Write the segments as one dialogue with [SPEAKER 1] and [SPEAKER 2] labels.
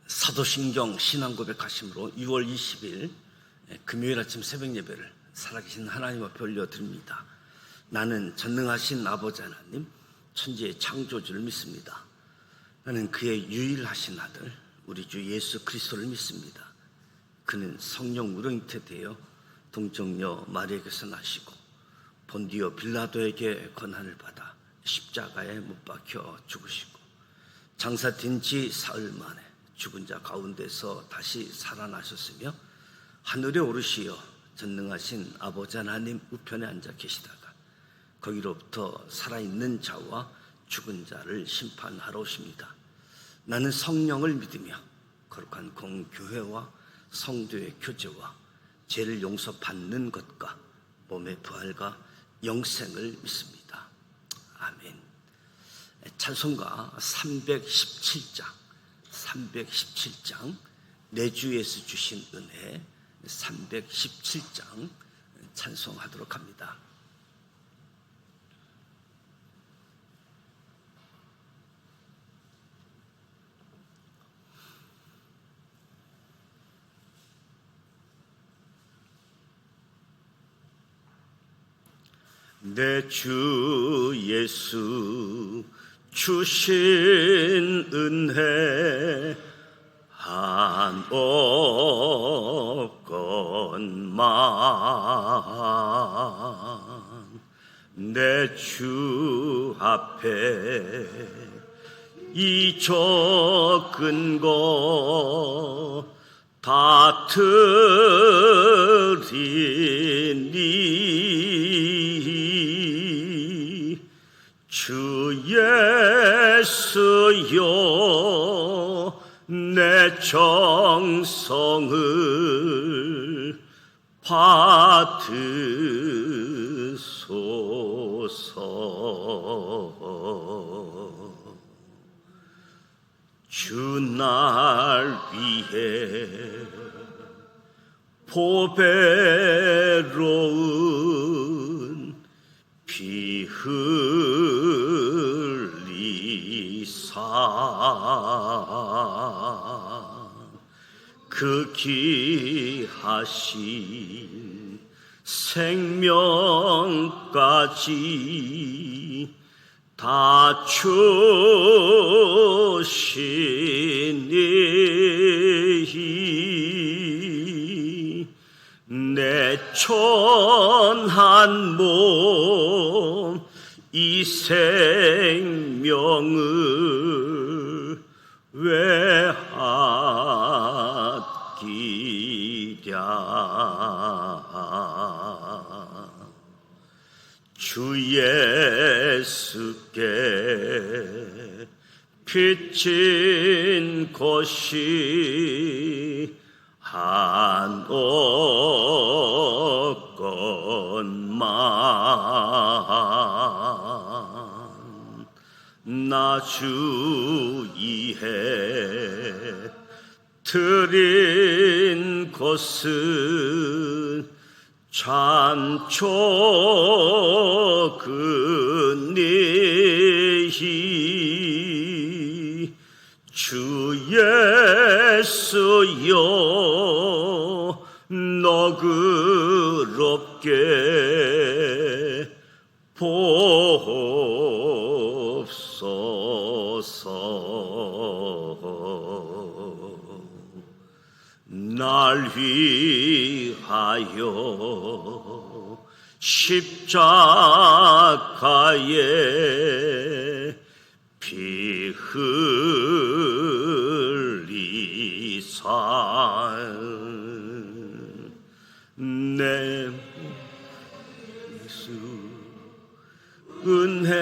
[SPEAKER 1] 사도신경 신앙고백하심으로 6월 20일 금요일 아침 새벽 예배를 살아계신 하나님 앞에 올려드립니다. 나는 전능하신 아버지 하나님, 천지의 창조주를 믿습니다. 나는 그의 유일하신 아들 우리 주 예수 그리스도를 믿습니다. 그는 성령 우렁이태되어 동정녀 마리아에게서 나시고 본디오 빌라도에게 권한을 받아 십자가에 못 박혀 죽으시고 장사된 지 사흘 만에 죽은 자 가운데서 다시 살아나셨으며 하늘에 오르시어 전능하신 아버지 하나님 우편에 앉아 계시다가 거기로부터 살아있는 자와 죽은 자를 심판하러 오십니다. 나는 성령을 믿으며 거룩한 공교회와 성도의 교제와 죄를 용서받는 것과 몸의 부활과 영생을 믿습니다. 아멘. 찬송가 317장 내 주에서 주신 은혜 317장 찬송하도록 합니다. 내 주 예수 주신 은혜 한 억건만 내 주 앞에 이 적은 거 다 드리니 주 예수여 내 정성을 받으소서. 주 날 위해 보배로운 피 흘리사 그 귀하신 생명까지 다 주시니 내 천한 몸 이 생명을 왜 아끼랴. 주 예수께 빚진 것이 한 억건만 나 주 이해 드린 것은 참 적으니 주 예수여 너그럽게 보옵소서. 날 위하여 십자가에 피 흘리사 내 예수 은혜로서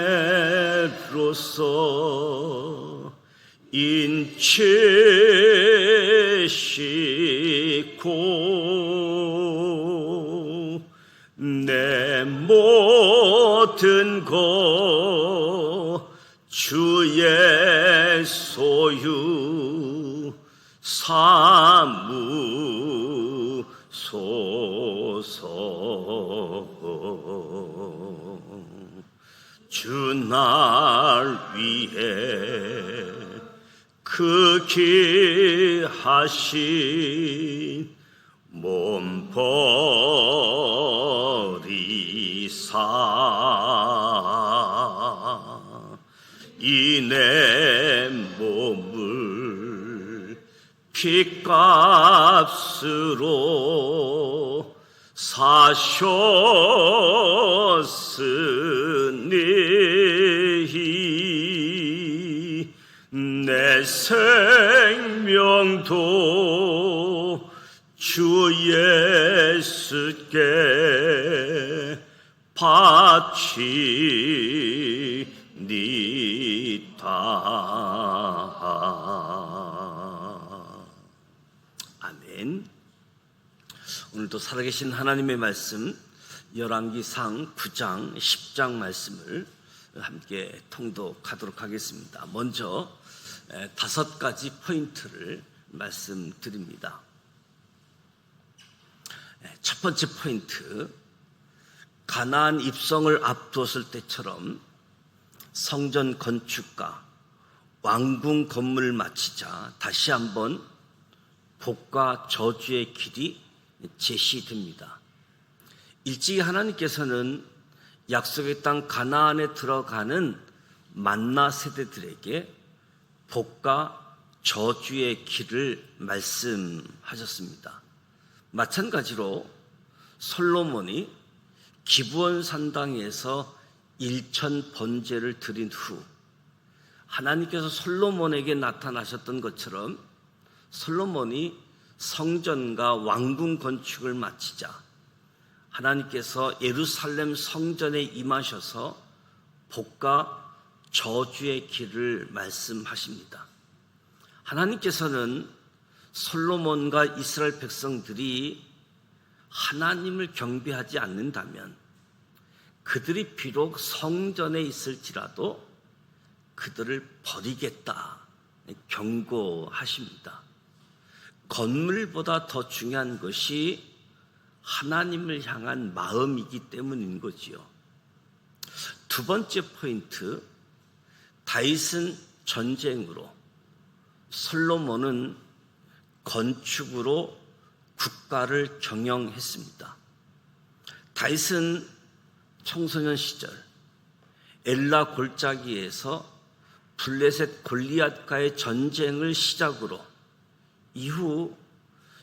[SPEAKER 1] 인치 싣고 내 모든 것 주의 소유 삼으소서. 주 날 위해 그 귀하신 몸 버리사 이 내 몸을 핏값으로 사셨으니 내 생명도 주 예수께 바치니라. 아멘. 오늘도 살아계신 하나님의 말씀 열왕기상 9장 10장 말씀을 함께 통독하도록 하겠습니다. 먼저 5가지 포인트를 말씀드립니다. 첫 번째 포인트, 가나안 입성을 앞두었을 때처럼 성전 건축과 왕궁 건물을 마치자 다시 한번 복과 저주의 길이 제시됩니다. 일찍이 하나님께서는 약속의 땅 가나안에 들어가는 만나 세대들에게 복과 저주의 길을 말씀하셨습니다. 마찬가지로 솔로몬이 기브온 산당에서 일천 번제를 드린 후 하나님께서 솔로몬에게 나타나셨던 것처럼 솔로몬이 성전과 왕궁 건축을 마치자 하나님께서 예루살렘 성전에 임하셔서 복과 저주의 길을 말씀하십니다. 하나님께서는 솔로몬과 이스라엘 백성들이 하나님을 경배하지 않는다면 그들이 비록 성전에 있을지라도 그들을 버리겠다 경고하십니다. 건물보다 더 중요한 것이 하나님을 향한 마음이기 때문인 거지요. 두 번째 포인트, 다윗은 전쟁으로, 솔로몬은 건축으로 국가를 경영했습니다. 다윗은 청소년 시절 엘라 골짜기에서 블레셋 골리앗과의 전쟁을 시작으로 이후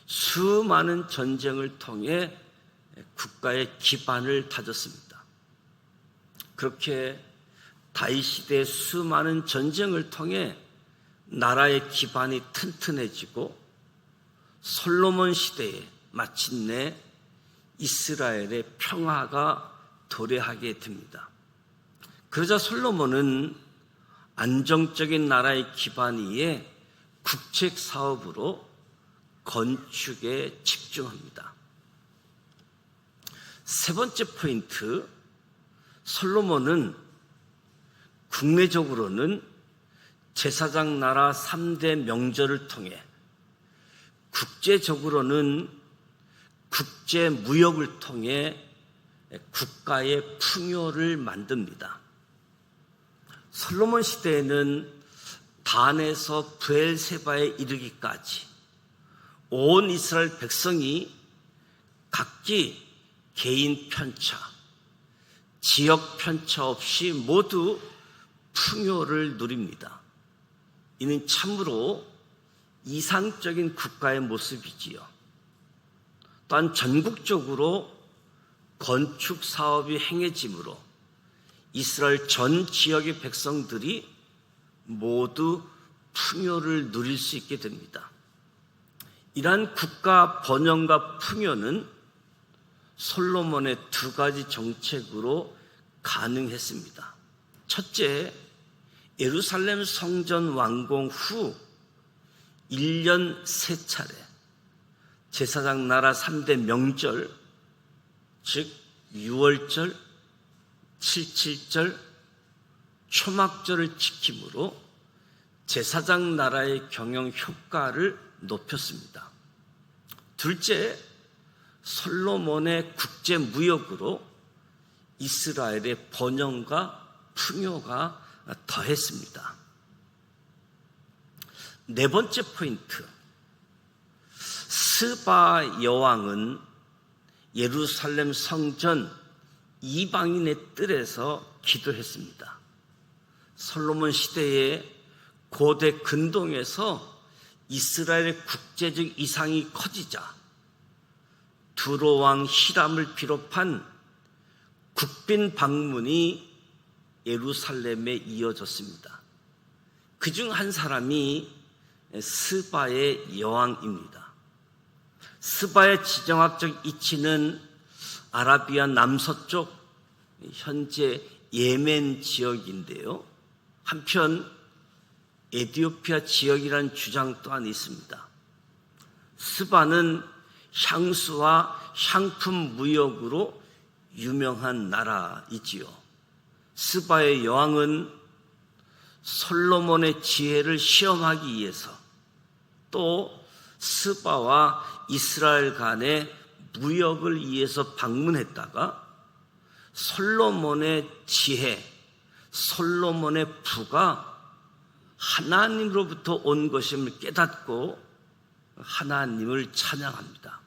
[SPEAKER 1] 수많은 전쟁을 통해 국가의 기반을 다졌습니다. 그렇게 다윗 시대의 수많은 전쟁을 통해 나라의 기반이 튼튼해지고 솔로몬 시대에 마침내 이스라엘의 평화가 도래하게 됩니다. 그러자 솔로몬은 안정적인 나라의 기반 위에 국책 사업으로 건축에 집중합니다. 세 번째 포인트, 솔로몬은 국내적으로는 제사장 나라 3대 명절을 통해 국제적으로는 국제무역을 통해 국가의 풍요를 만듭니다. 솔로몬 시대에는 단에서 브엘세바에 이르기까지 온 이스라엘 백성이 각기 개인 편차, 지역 편차 없이 모두 풍요를 누립니다. 이는 참으로 이상적인 국가의 모습이지요. 또한 전국적으로 건축 사업이 행해지므로 이스라엘 전 지역의 백성들이 모두 풍요를 누릴 수 있게 됩니다. 이러한 국가 번영과 풍요는 솔로몬의 2가지 정책으로 가능했습니다. 첫째, 예루살렘 성전 완공 후 1년 3차례 제사장 나라 3대 명절, 즉 유월절, 칠칠절, 초막절을 지킴으로 제사장 나라의 경영 효과를 높였습니다. 둘째, 솔로몬의 국제무역으로 이스라엘의 번영과 풍요가 더했습니다. 네 번째 포인트, 스바 여왕은 예루살렘 성전 이방인의 뜰에서 기도했습니다. 솔로몬 시대의 고대 근동에서 이스라엘의 국제적 이상이 커지자 두로 왕 히람을 비롯한 국빈 방문이 예루살렘에 이어졌습니다. 그중 한 사람이 스바의 여왕입니다. 스바의 지정학적 위치는 아라비아 남서쪽 현재 예멘 지역인데요. 한편 에티오피아 지역이라는 주장 또한 있습니다. 스바는 향수와 향품 무역으로 유명한 나라이지요. 스바의 여왕은 솔로몬의 지혜를 시험하기 위해서 또 스바와 이스라엘 간의 무역을 위해서 방문했다가 솔로몬의 지혜, 솔로몬의 부가 하나님으로부터 온 것임을 깨닫고 하나님을 찬양합니다.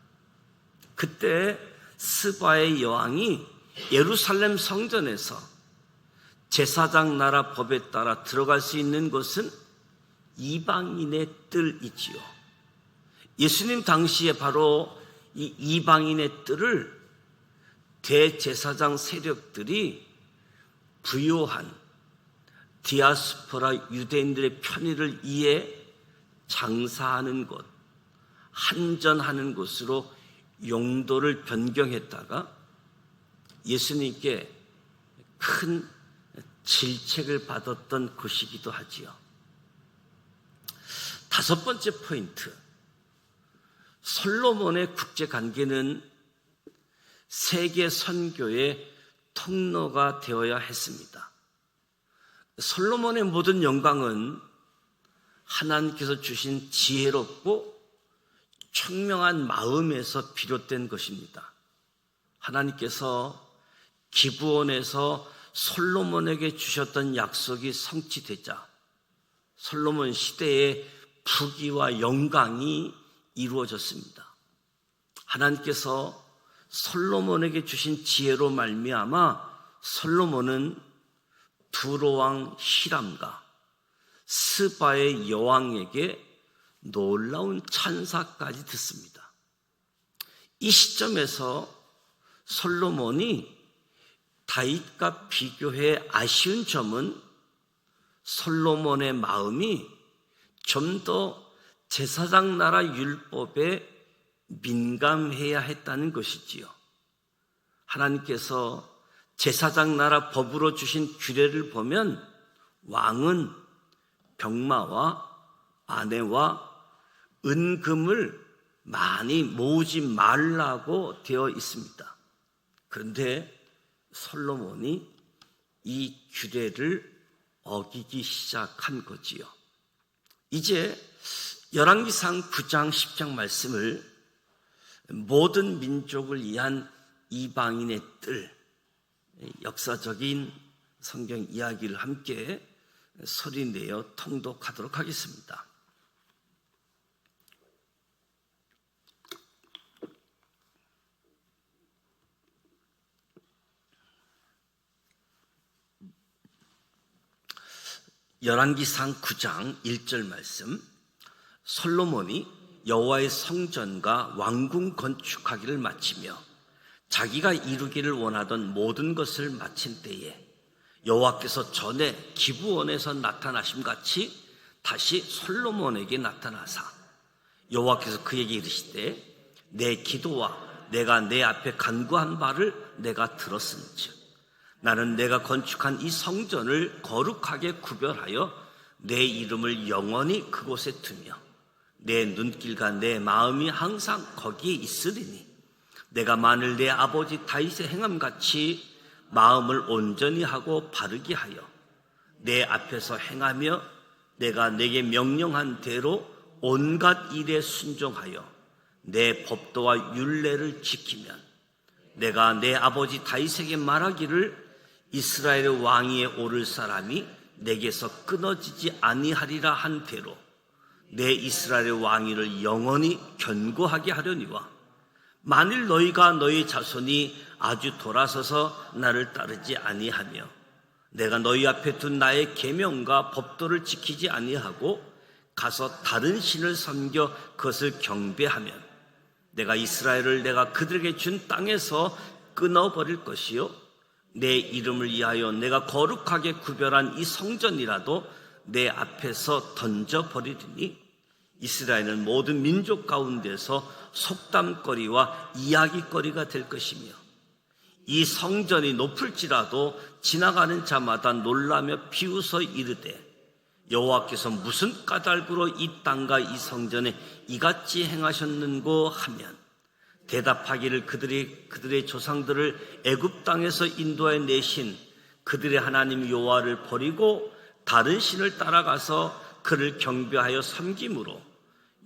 [SPEAKER 1] 그때 스바의 여왕이 예루살렘 성전에서 제사장 나라 법에 따라 들어갈 수 있는 곳은 이방인의 뜰이지요. 예수님 당시에 바로 이 이방인의 뜰을 대제사장 세력들이 부요한 디아스포라 유대인들의 편의를 위해 장사하는 곳, 한전하는 곳으로 용도를 변경했다가 예수님께 큰 질책을 받았던 곳이기도 하지요. 다섯 번째 포인트, 솔로몬의 국제관계는 세계 선교의 통로가 되어야 했습니다. 솔로몬의 모든 영광은 하나님께서 주신 지혜롭고 청명한 마음에서 비롯된 것입니다. 하나님께서 기브온에서 솔로몬에게 주셨던 약속이 성취되자 솔로몬 시대의 부귀와 영광이 이루어졌습니다. 하나님께서 솔로몬에게 주신 지혜로 말미암아 솔로몬은 두로 왕 히람과 스바의 여왕에게 놀라운 찬사까지 듣습니다. 이 시점에서 솔로몬이 다윗과 비교해 아쉬운 점은 솔로몬의 마음이 좀 더 제사장 나라 율법에 민감해야 했다는 것이지요. 하나님께서 제사장 나라 법으로 주신 규례를 보면 왕은 병마와 아내와 은금을 많이 모으지 말라고 되어 있습니다. 그런데 솔로몬이 이 규례를 어기기 시작한 거지요. 이제 열왕기상 9장 10장 말씀을 모든 민족을 위한 이방인의 뜰, 역사적인 성경 이야기를 함께 소리내어 통독하도록 하겠습니다. 열왕기상 9장 1절 말씀, 솔로몬이 여호와의 성전과 왕궁 건축하기를 마치며 자기가 이루기를 원하던 모든 것을 마친 때에 여호와께서 전에 기브온에서 나타나심같이 다시 솔로몬에게 나타나사 여호와께서 그에게 이르시되 내 기도와 내가 내 앞에 간구한 바를 내가 들었은즉 나는 내가 건축한 이 성전을 거룩하게 구별하여 내 이름을 영원히 그곳에 두며 내 눈길과 내 마음이 항상 거기에 있으리니 내가 만일 내 아버지 다윗의 행함같이 마음을 온전히 하고 바르게 하여 내 앞에서 행하며 내가 내게 명령한 대로 온갖 일에 순종하여 내 법도와 율례를 지키면 내가 내 아버지 다윗에게 말하기를 이스라엘의 왕위에 오를 사람이 내게서 끊어지지 아니하리라 한 대로 내 이스라엘의 왕위를 영원히 견고하게 하려니와 만일 너희가 너희 자손이 아주 돌아서서 나를 따르지 아니하며 내가 너희 앞에 둔 나의 계명과 법도를 지키지 아니하고 가서 다른 신을 섬겨 그것을 경배하면 내가 이스라엘을 내가 그들에게 준 땅에서 끊어버릴 것이요 내 이름을 위하여 내가 거룩하게 구별한 이 성전이라도 내 앞에서 던져버리리니 이스라엘은 모든 민족 가운데서 속담거리와 이야기거리가 될 것이며 이 성전이 높을지라도 지나가는 자마다 놀라며 비웃어 이르되 여호와께서 무슨 까닭으로 이 땅과 이 성전에 이같이 행하셨는고 하면 대답하기를 그들의 조상들을 애굽 땅에서 인도해 내신 그들의 하나님 여호와를 버리고 다른 신을 따라가서 그를 경배하여 섬김으로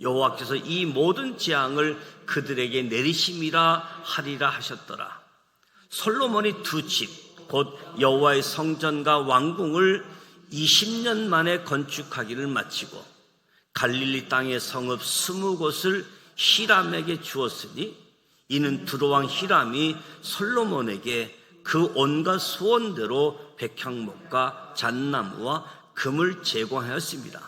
[SPEAKER 1] 여호와께서 이 모든 재앙을 그들에게 내리심이라 하리라 하셨더라. 솔로몬이 두 집 곧 여호와의 성전과 왕궁을 20년 만에 건축하기를 마치고 갈릴리 땅의 성읍 20곳을 히람에게 주었으니 이는 두로왕 히람이 솔로몬에게 그 온갖 소원대로 백향목과 잣나무와 금을 제공하였습니다.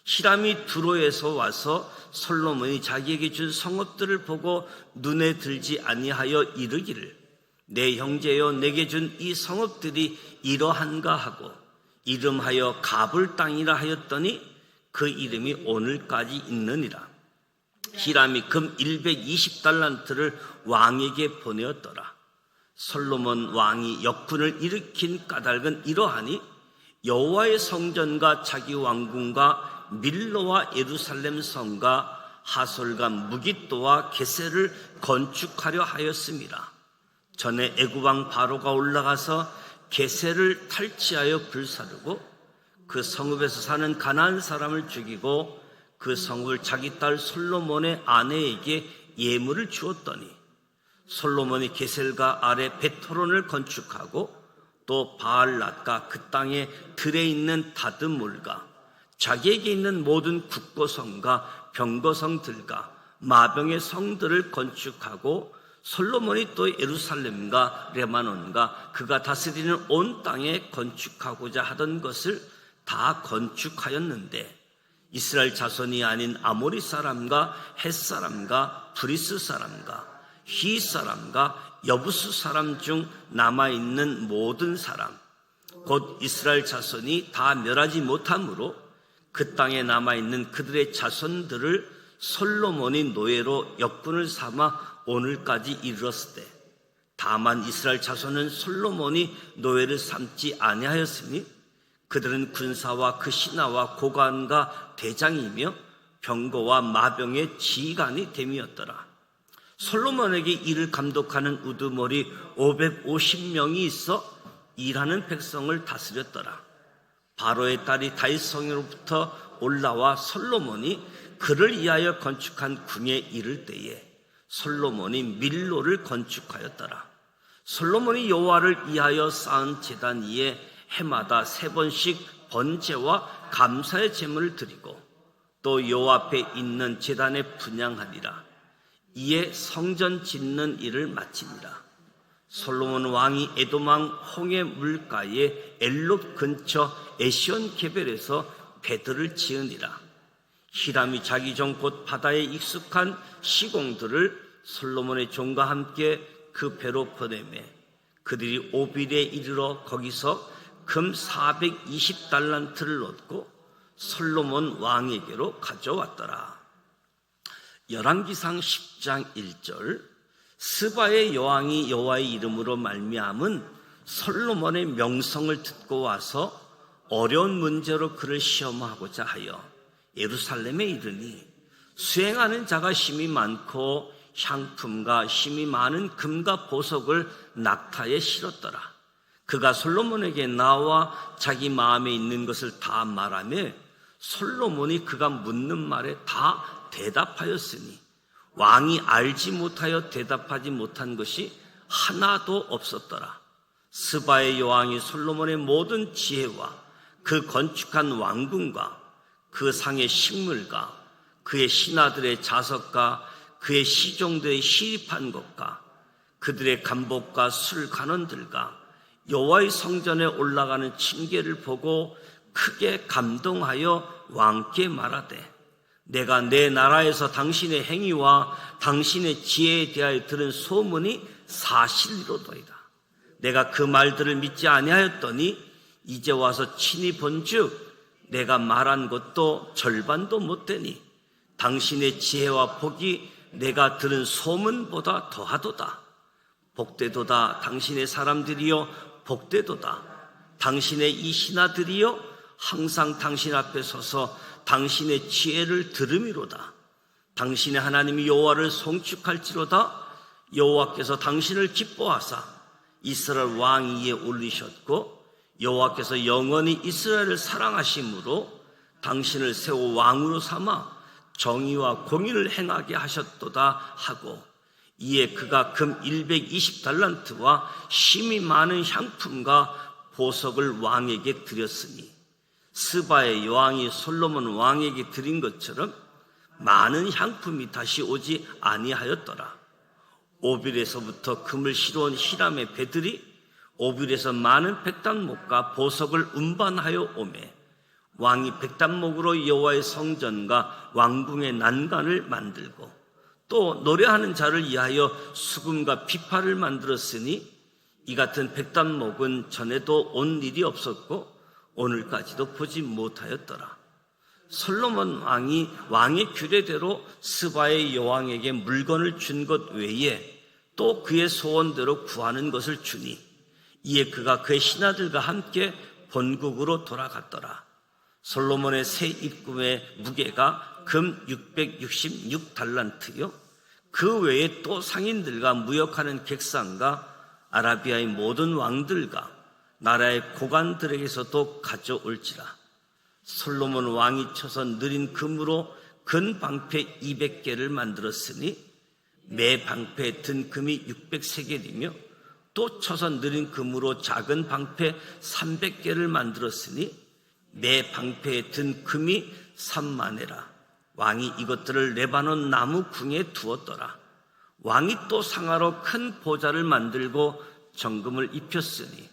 [SPEAKER 1] 히람이 두로에서 와서 솔로몬이 자기에게 준 성읍들을 보고 눈에 들지 아니하여 이르기를 내 형제여 내게 준 이 성읍들이 이러한가 하고 이름하여 가불 땅이라 하였더니 그 이름이 오늘까지 있느니라. 히람이 금 120달란트를 왕에게 보내었더라. 솔로몬 왕이 역군을 일으킨 까닭은 이러하니 여호와의 성전과 자기 왕궁과 밀로와 예루살렘 성과 하솔과 무깃도와 게셀을 건축하려 하였습니다. 전에 애굽 왕 바로가 올라가서 게셀을 탈취하여 불사르고 그 성읍에서 사는 가나안 사람을 죽이고 그 성읍을 자기 딸 솔로몬의 아내에게 예물을 주었더니 솔로몬이 게셀과 아래 베토론을 건축하고 또 바알랏과 그 땅에 들에 있는 다드몰과 자기에게 있는 모든 국고성과 병거성들과 마병의 성들을 건축하고 솔로몬이 또 예루살렘과 레바논과 그가 다스리는 온 땅에 건축하고자 하던 것을 다 건축하였는데 이스라엘 자손이 아닌 아모리 사람과 헷 사람과 브리스 사람과 히 사람과 여부스 사람 중 남아있는 모든 사람 곧 이스라엘 자손이 다 멸하지 못하므로 그 땅에 남아있는 그들의 자손들을 솔로몬이 노예로 역군을 삼아 오늘까지 이르렀을 때 다만 이스라엘 자손은 솔로몬이 노예를 삼지 아니하였으니 그들은 군사와 그 신하와 고관과 대장이며 병거와 마병의 지휘관이 됨이었더라. 솔로몬에게 이를 감독하는 우두머리 550명이 있어 일하는 백성을 다스렸더라. 바로의 딸이 다윗성으로부터 올라와 솔로몬이 그를 위하여 건축한 궁에 이를 때에 솔로몬이 밀로를 건축하였더라. 솔로몬이 여호와를 위하여 쌓은 제단 위에 해마다 3번씩 번제와 감사의 제물을 드리고 또 여호와 앞에 있는 제단에 분향하리라. 이에 성전 짓는 일을 마칩니다. 솔로몬 왕이 에돔 왕 홍해 물가에 엘롯 근처 에시온 게벨에서 배들을 지으니라. 히람이 자기 종 곧 바다에 익숙한 시공들을 솔로몬의 종과 함께 그 배로 보내매 그들이 오빌에 이르러 거기서 금 420달란트를 얻고 솔로몬 왕에게로 가져왔더라. 열왕기상 10장 1절 스바의 여왕이 여호와의 이름으로 말미암은 솔로몬의 명성을 듣고 와서 어려운 문제로 그를 시험하고자 하여 예루살렘에 이르니 수행하는 자가 심히 많고 향품과 심히 많은 금과 보석을 낙타에 실었더라. 그가 솔로몬에게 나와 자기 마음에 있는 것을 다 말하며 솔로몬이 그가 묻는 말에 다 대답하였으니 왕이 알지 못하여 대답하지 못한 것이 하나도 없었더라. 스바의 여왕이 솔로몬의 모든 지혜와 그 건축한 왕궁과 그 상의 식물과 그의 신하들의 자석과 그의 시종들의 시립한 것과 그들의 간복과 술 간원들과 여호와의 성전에 올라가는 징계를 보고 크게 감동하여 왕께 말하되 내가 내 나라에서 당신의 행위와 당신의 지혜에 대하여 들은 소문이 사실이로도이다. 내가 그 말들을 믿지 아니하였더니 이제 와서 친히 본즉 내가 말한 것도 절반도 못되니 당신의 지혜와 복이 내가 들은 소문보다 더하도다. 복되도다 당신의 사람들이여 복되도다. 당신의 이 신하들이여 항상 당신 앞에 서서 당신의 지혜를 들음이로다. 당신의 하나님 여호와를 송축할지로다. 여호와께서 당신을 기뻐하사 이스라엘 왕 위에 올리셨고 여호와께서 영원히 이스라엘을 사랑하심으로 당신을 세워 왕으로 삼아 정의와 공의를 행하게 하셨도다 하고 이에 그가 금 120달란트와 심이 많은 향품과 보석을 왕에게 드렸으니 스바의 여왕이 솔로몬 왕에게 드린 것처럼 많은 향품이 다시 오지 아니하였더라. 오빌에서부터 금을 실어온 히람의 배들이 오빌에서 많은 백단목과 보석을 운반하여 오매 왕이 백단목으로 여호와의 성전과 왕궁의 난간을 만들고 또 노래하는 자를 위하여 수금과 비파를 만들었으니 이 같은 백단목은 전에도 온 일이 없었고 오늘까지도 보지 못하였더라. 솔로몬 왕이 왕의 규례대로 스바의 여왕에게 물건을 준 것 외에 또 그의 소원대로 구하는 것을 주니 이에 그가 그의 신하들과 함께 본국으로 돌아갔더라. 솔로몬의 새 입금의 무게가 금 666달란트요 그 외에 또 상인들과 무역하는 객상과 아라비아의 모든 왕들과 나라의 고관들에게서도 가져올지라. 솔로몬 왕이 쳐서 느린 금으로 근 방패 200개를 만들었으니 매 방패에 든 금이 600세겔이며 또 쳐서 느린 금으로 작은 방패 300개를 만들었으니 매 방패에 든 금이 3만회라. 왕이 이것들을 레바논 나무 궁에 두었더라. 왕이 또 상하로 큰 보좌를 만들고 정금을 입혔으니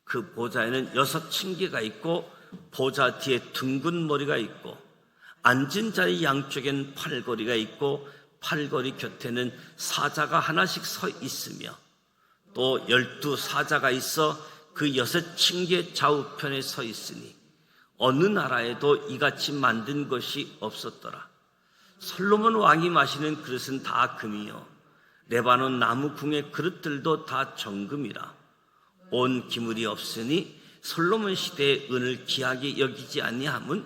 [SPEAKER 1] 그 보좌에는 6층계가 있고 보좌 뒤에 둥근 머리가 있고 앉은 자의 양쪽엔 팔걸이가 있고 팔걸이 곁에는 사자가 하나씩 서 있으며 또 12사자가 있어 그 6층계 좌우편에 서 있으니 어느 나라에도 이같이 만든 것이 없었더라. 솔로몬 왕이 마시는 그릇은 다 금이요 레바논 나무 궁의 그릇들도 다 정금이라. 온 기물이 없으니 솔로몬 시대의 은을 귀하게 여기지 아니함은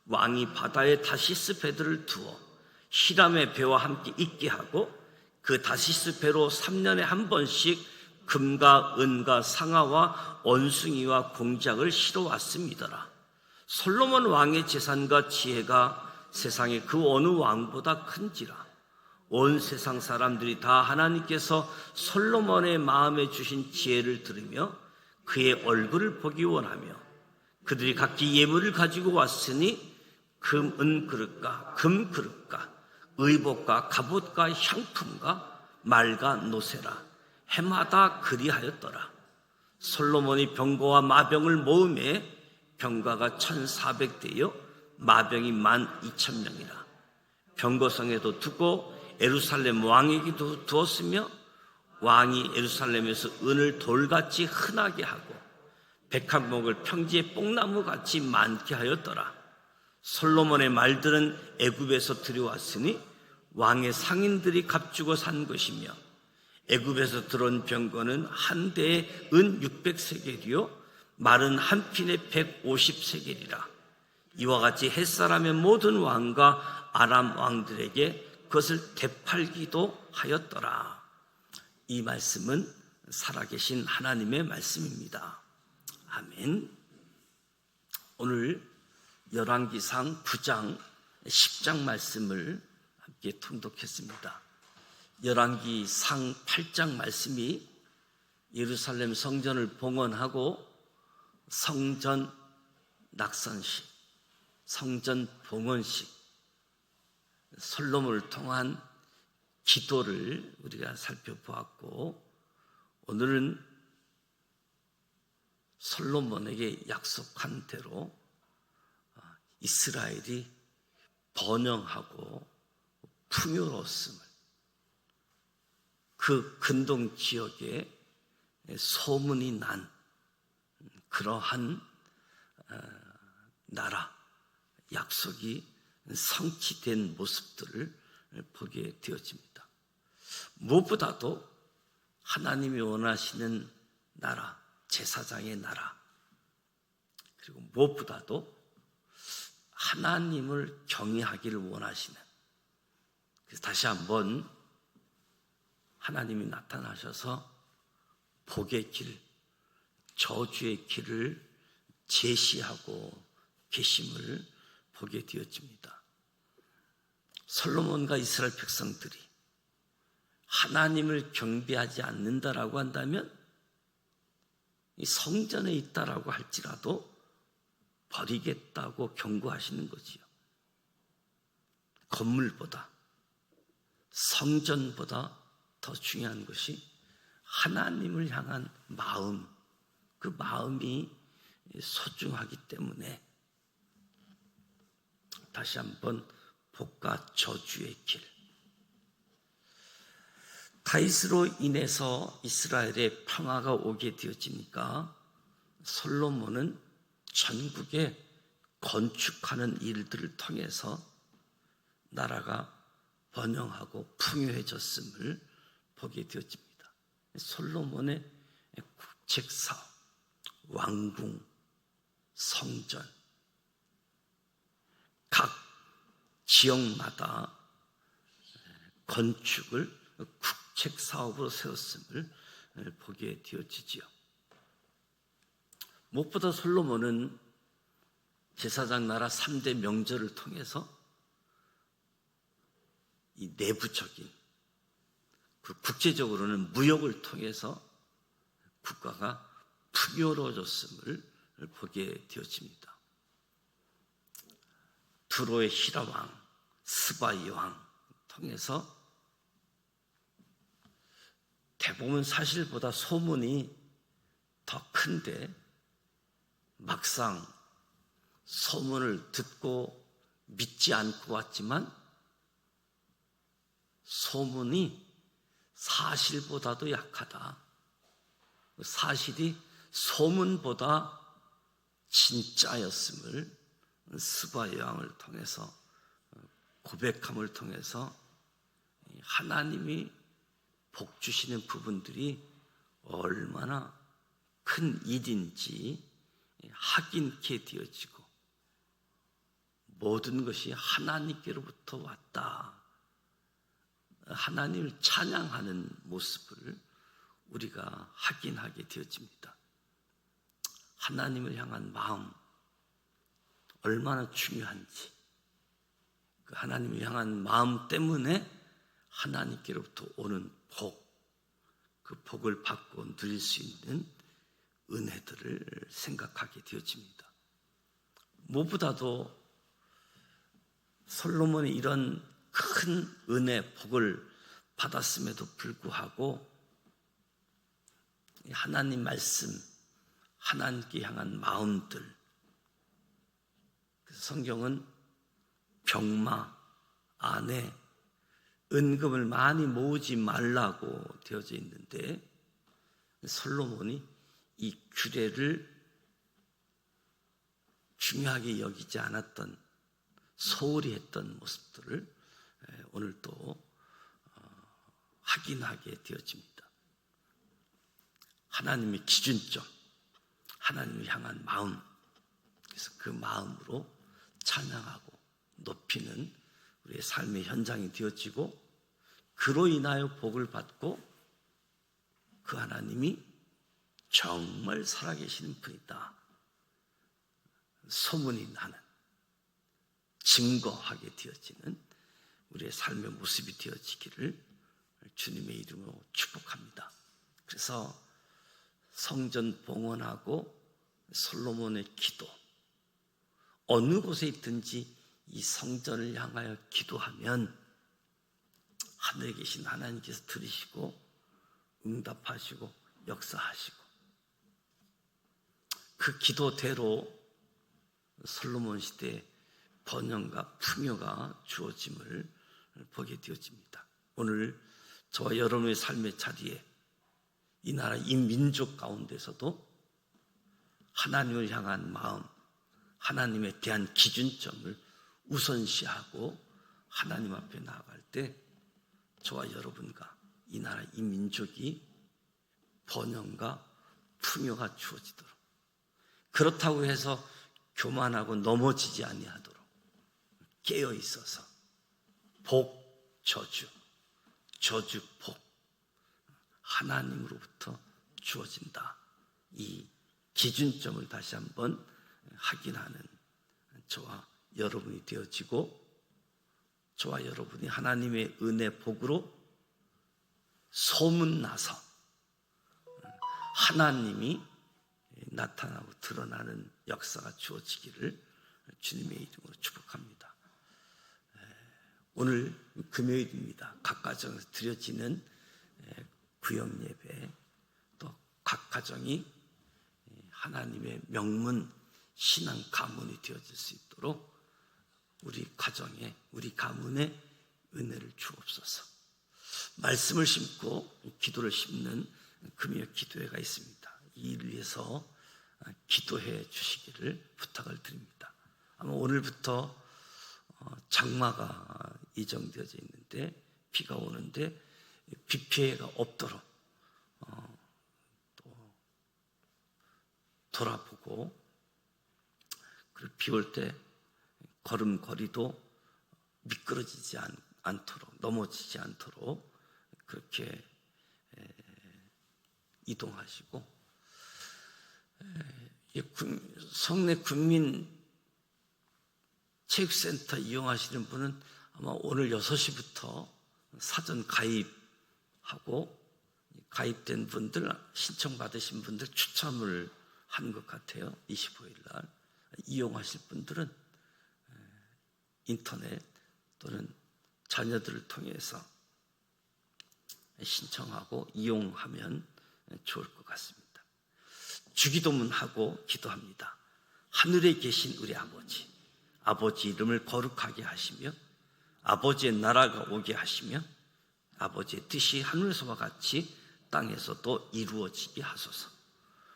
[SPEAKER 1] 왕이 바다에 다시스 배들을 두어 히람의 배와 함께 있게 하고 그 다시스 배로 3년에 한 번씩 금과 은과 상아와 원숭이와 공작을 실어왔습니다라. 솔로몬 왕의 재산과 지혜가 세상의 그 어느 왕보다 큰지라. 온 세상 사람들이 다 하나님께서 솔로몬의 마음에 주신 지혜를 들으며 그의 얼굴을 보기 원하며 그들이 각기 예물을 가지고 왔으니 금, 은 그릇과 금 그릇과 의복과 갑옷과 향품과 말과 노새라 해마다 그리하였더라. 솔로몬이 병거와 마병을 모음에 병가가 1400대여 마병이 12,000명이라. 병거성에도 두고 예루살렘 왕에게도 두었으며 왕이 예루살렘에서 은을 돌같이 흔하게 하고 백합목을 평지의 뽕나무같이 많게 하였더라. 솔로몬의 말들은 애굽에서 들여왔으니 왕의 상인들이 값주고 산 것이며 애굽에서 들어온 병거는 한 대에 은 600세겔이요 말은 한 핀에 150세겔이라. 이와 같이 햇사람의 모든 왕과 아람 왕들에게 그것을 되팔기도 하였더라. 이 말씀은 살아계신 하나님의 말씀입니다. 아멘. 오늘 열왕기상 9장 10장 말씀을 함께 통독했습니다. 열왕기상 8장 말씀이 예루살렘 성전을 봉헌하고 성전 낙선식, 성전 봉헌식, 솔로몬을 통한 기도를 우리가 살펴보았고, 오늘은 솔로몬에게 약속한 대로 이스라엘이 번영하고 풍요로웠음을, 그 근동 지역에 소문이 난 그러한 나라, 약속이 성취된 모습들을 보게 되어집니다. 무엇보다도 하나님이 원하시는 나라, 제사장의 나라, 그리고 무엇보다도 하나님을 경외하기를 원하시는, 그래서 다시 한번 하나님이 나타나셔서 복의 길, 저주의 길을 제시하고 계심을 보게 되어집니다. 솔로몬과 이스라엘 백성들이 하나님을 경배하지 않는다라고 한다면 이 성전에 있다라고 할지라도 버리겠다고 경고하시는 거지요. 건물보다, 성전보다 더 중요한 것이 하나님을 향한 마음, 그 마음이 소중하기 때문에 다시 한번 복과 저주의 길, 다윗으로 인해서 이스라엘에 평화가 오게 되어지니까 솔로몬은 전국에 건축하는 일들을 통해서 나라가 번영하고 풍요해졌음을 보게 되어집니다. 솔로몬의 국책사업, 왕궁, 성전, 각 지역마다 건축을 국책사업으로 세웠음을 보게 되어지지요. 무엇보다 솔로몬은 제사장 나라 3대 명절을 통해서 이 내부적인, 국제적으로는 무역을 통해서 국가가 풍요로워졌음을 보게 되어집니다. 두로의 히라왕, 스바이 왕 통해서 대부분 사실보다 소문이 더 큰데 막상 소문을 듣고 믿지 않고 왔지만 소문이 사실보다도 약하다. 사실이 소문보다 진짜였음을 스바이 왕을 통해서, 고백함을 통해서 하나님이 복 주시는 부분들이 얼마나 큰 일인지 확인케 되어지고 모든 것이 하나님께로부터 왔다. 하나님을 찬양하는 모습을 우리가 확인하게 되어집니다. 하나님을 향한 마음, 얼마나 중요한지, 그 하나님을 향한 마음 때문에 하나님께로부터 오는 복, 그 복을 받고 누릴 수 있는 은혜들을 생각하게 되어집니다. 무엇보다도 솔로몬이 이런 큰 은혜, 복을 받았음에도 불구하고 하나님 말씀, 하나님께 향한 마음들, 그래서 성경은 병마 안에 은금을 많이 모으지 말라고 되어져 있는데 솔로몬이 이 규례를 중요하게 여기지 않았던, 소홀히 했던 모습들을 오늘 또 확인하게 되어집니다. 하나님의 기준점, 하나님을 향한 마음, 그래서 그 마음으로 찬양하고 높이는 우리의 삶의 현장이 되어지고 그로 인하여 복을 받고 그 하나님이 정말 살아계시는 분이다, 소문이 나는, 증거하게 되어지는 우리의 삶의 모습이 되어지기를 주님의 이름으로 축복합니다. 그래서 성전 봉헌하고 솔로몬의 기도, 어느 곳에 있든지 이 성전을 향하여 기도하면 하늘에 계신 하나님께서 들으시고 응답하시고 역사하시고, 그 기도대로 솔로몬 시대에 번영과 풍요가 주어짐을 보게 되어집니다. 오늘 저와 여러분의 삶의 자리에 이 나라 이 민족 가운데서도 하나님을 향한 마음, 하나님에 대한 기준점을 우선시하고 하나님 앞에 나아갈 때 저와 여러분과 이 나라 이 민족이 번영과 풍요가 주어지도록, 그렇다고 해서 교만하고 넘어지지 아니하도록 깨어 있어서 복, 저주, 저주, 복 하나님으로부터 주어진다, 이 기준점을 다시 한번 확인하는 저와 여러분이 되어지고, 저와 여러분이 하나님의 은혜 복으로 소문나서 하나님이 나타나고 드러나는 역사가 주어지기를 주님의 이름으로 축복합니다. 오늘 금요일입니다. 각 가정에서 드려지는 구역 예배, 또 각 가정이 하나님의 명문 신앙 가문이 되어질 수 있도록 우리 가정에, 우리 가문에 은혜를 주옵소서. 말씀을 심고 기도를 심는 금요 기도회가 있습니다. 이 일을 위해서 기도해 주시기를 부탁을 드립니다. 아마 오늘부터 장마가 예정되어져 있는데, 비가 오는데 비 피해가 없도록 또 돌아보고, 그리고 비 올 때 걸음걸이도 미끄러지지 않도록, 넘어지지 않도록 그렇게 이동하시고, 성내 국민 체육센터 이용하시는 분은 아마 오늘 6시부터 사전 가입하고, 가입된 분들, 신청받으신 분들 추첨을 하는 것 같아요. 25일 날 이용하실 분들은 인터넷 또는 자녀들을 통해서 신청하고 이용하면 좋을 것 같습니다. 주기도문하고 기도합니다. 하늘에 계신 우리 아버지, 아버지 이름을 거룩하게 하시며 아버지의 나라가 오게 하시며 아버지의 뜻이 하늘에서와 같이 땅에서도 이루어지게 하소서.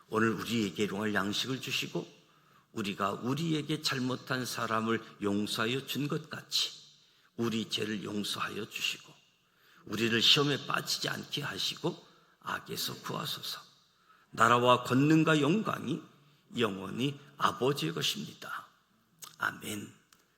[SPEAKER 1] 오늘 우리에게 일용할 양식을 주시고 우리가 우리에게 잘못한 사람을 용서하여 준 것 같이 우리 죄를 용서하여 주시고 우리를 시험에 빠지지 않게 하시고 악에서 구하소서. 나라와 권능과 영광이 영원히 아버지의 것입니다. 아멘.